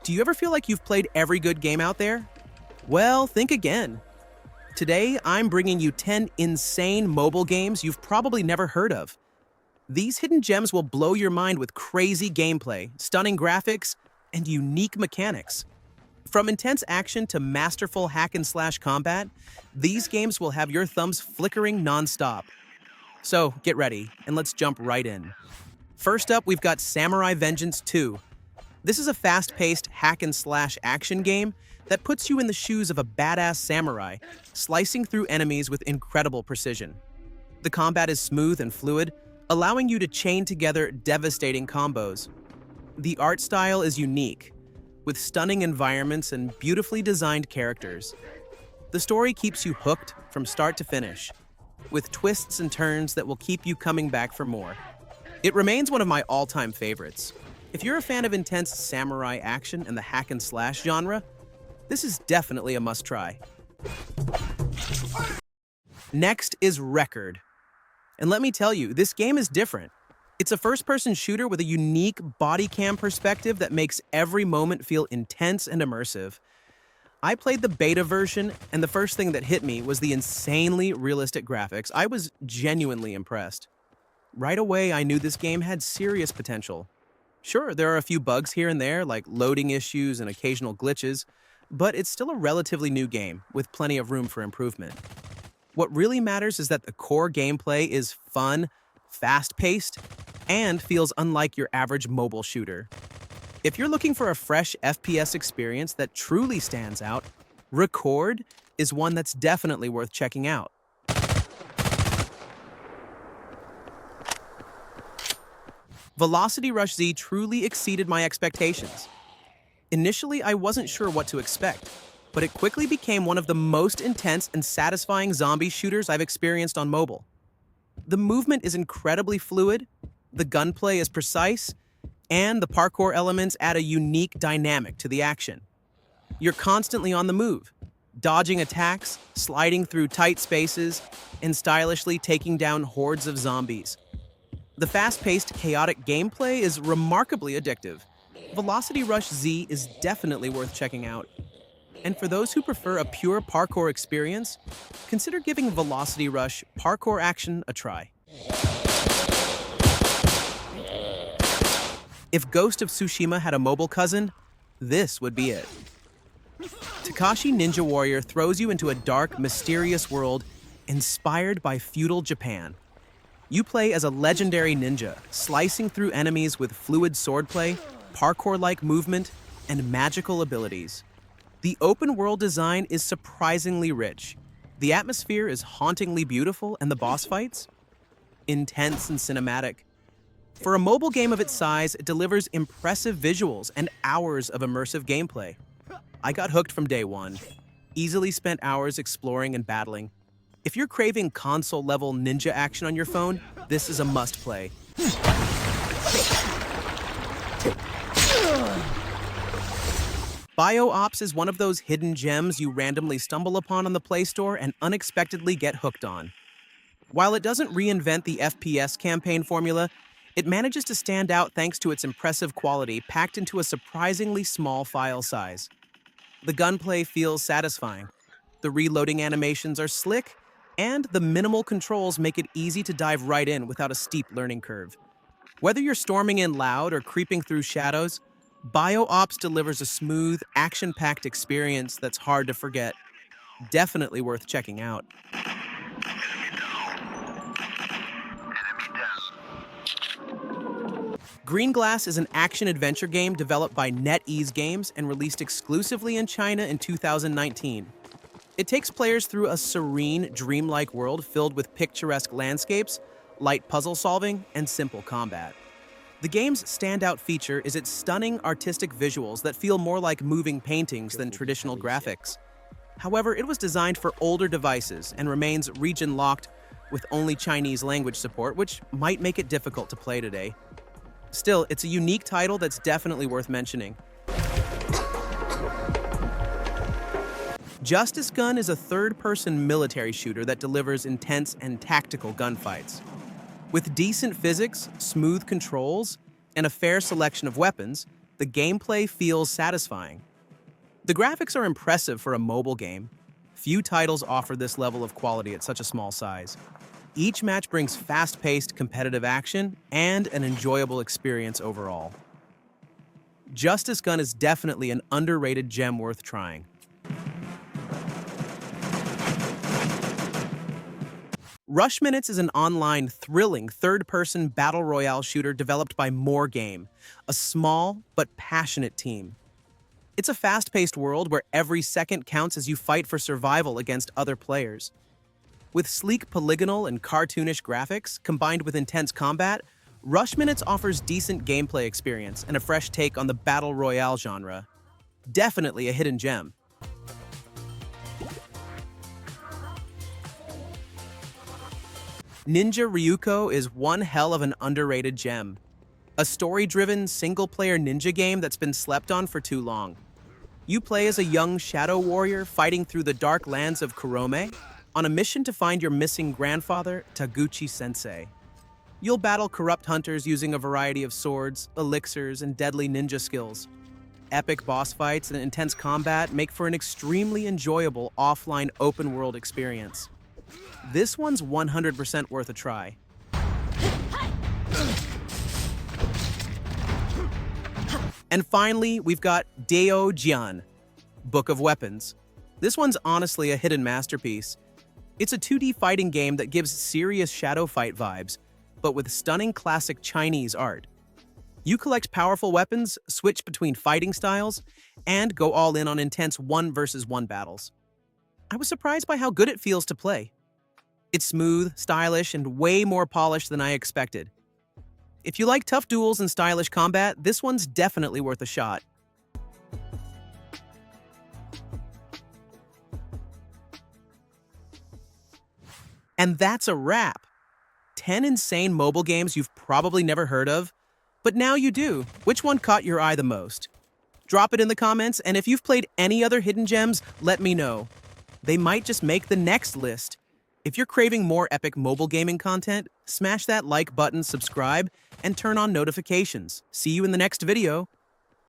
Do you ever feel like you've played every good game out there? Well, think again. Today, I'm bringing you 10 insane mobile games you've probably never heard of. These hidden gems will blow your mind with crazy gameplay, stunning graphics, and unique mechanics. From intense action to masterful hack-and-slash combat, these games will have your thumbs flickering non-stop. So, get ready, and let's jump right in. First up, we've got Samurai Vengeance 2. This is a fast-paced hack-and-slash action game that puts you in the shoes of a badass samurai, slicing through enemies with incredible precision. The combat is smooth and fluid, allowing you to chain together devastating combos. The art style is unique, with stunning environments and beautifully designed characters. The story keeps you hooked from start to finish, with twists and turns that will keep you coming back for more. It remains one of my all-time favorites. If you're a fan of intense samurai action and the hack-and-slash genre, this is definitely a must-try. Next is REC.O.R.D. And let me tell you, this game is different. It's a first-person shooter with a unique body cam perspective that makes every moment feel intense and immersive. I played the beta version, and the first thing that hit me was the insanely realistic graphics. I was genuinely impressed. Right away, I knew this game had serious potential. Sure, there are a few bugs here and there, like loading issues and occasional glitches, but it's still a relatively new game, with plenty of room for improvement. What really matters is that the core gameplay is fun, fast-paced, and feels unlike your average mobile shooter. If you're looking for a fresh FPS experience that truly stands out, REC.O.R.D is one that's definitely worth checking out. Velocity Rush Z truly exceeded my expectations. Initially, I wasn't sure what to expect, but it quickly became one of the most intense and satisfying zombie shooters I've experienced on mobile. The movement is incredibly fluid, the gunplay is precise, and the parkour elements add a unique dynamic to the action. You're constantly on the move, dodging attacks, sliding through tight spaces, and stylishly taking down hordes of zombies. The fast-paced, chaotic gameplay is remarkably addictive. Velocity Rush Z is definitely worth checking out. And for those who prefer a pure parkour experience, consider giving Velocity Rush Parkour Action a try. If Ghost of Tsushima had a mobile cousin, this would be it. Takashi Ninja Warrior throws you into a dark, mysterious world inspired by feudal Japan. You play as a legendary ninja, slicing through enemies with fluid swordplay, parkour-like movement, and magical abilities. The open-world design is surprisingly rich. The atmosphere is hauntingly beautiful, and the boss fights? Intense and cinematic. For a mobile game of its size, it delivers impressive visuals and hours of immersive gameplay. I got hooked from day one. Easily spent hours exploring and battling. If you're craving console-level ninja action on your phone, this is a must-play. Bio-Ops is one of those hidden gems you randomly stumble upon on the Play Store and unexpectedly get hooked on. While it doesn't reinvent the FPS campaign formula, it manages to stand out thanks to its impressive quality packed into a surprisingly small file size. The gunplay feels satisfying, the reloading animations are slick, and the minimal controls make it easy to dive right in without a steep learning curve. Whether you're storming in loud or creeping through shadows, Bio-Ops delivers a smooth, action-packed experience that's hard to forget. Definitely worth checking out. Green Glass is an action-adventure game developed by NetEase Games and released exclusively in China in 2019. It takes players through a serene, dreamlike world filled with picturesque landscapes, light puzzle solving, and simple combat. The game's standout feature is its stunning artistic visuals that feel more like moving paintings than traditional graphics. However, it was designed for older devices and remains region-locked with only Chinese language support, which might make it difficult to play today. Still, it's a unique title that's definitely worth mentioning. Justice Gun is a third-person military shooter that delivers intense and tactical gunfights. With decent physics, smooth controls, and a fair selection of weapons, the gameplay feels satisfying. The graphics are impressive for a mobile game. Few titles offer this level of quality at such a small size. Each match brings fast-paced competitive action and an enjoyable experience overall. Justice Gun is definitely an underrated gem worth trying. Rush Minutes is an online, thrilling, third-person battle royale shooter developed by More Game, a small but passionate team. It's a fast-paced world where every second counts as you fight for survival against other players. With sleek polygonal and cartoonish graphics, combined with intense combat, Rush Minutes offers decent gameplay experience and a fresh take on the battle royale genre. Definitely a hidden gem. Ninja REC.O.R.D is one hell of an underrated gem. A story-driven, single-player ninja game that's been slept on for too long. You play as a young shadow warrior fighting through the dark lands of Kurome on a mission to find your missing grandfather, Taguchi-sensei. You'll battle corrupt hunters using a variety of swords, elixirs, and deadly ninja skills. Epic boss fights and intense combat make for an extremely enjoyable offline open-world experience. This one's 100% worth a try. And finally, we've got jian, Book of Weapons. This one's honestly a hidden masterpiece. It's a 2D fighting game that gives serious shadow fight vibes, but with stunning classic Chinese art. You collect powerful weapons, switch between fighting styles, and go all in on intense 1-versus-1 battles. I was surprised by how good it feels to play. It's smooth, stylish, and way more polished than I expected. If you like tough duels and stylish combat, this one's definitely worth a shot. And that's a wrap. 10 insane mobile games you've probably never heard of, but now you do. Which one caught your eye the most? Drop it in the comments, and if you've played any other hidden gems, let me know. They might just make the next list. If you're craving more epic mobile gaming content, smash that like button, subscribe, and turn on notifications. See you in the next video.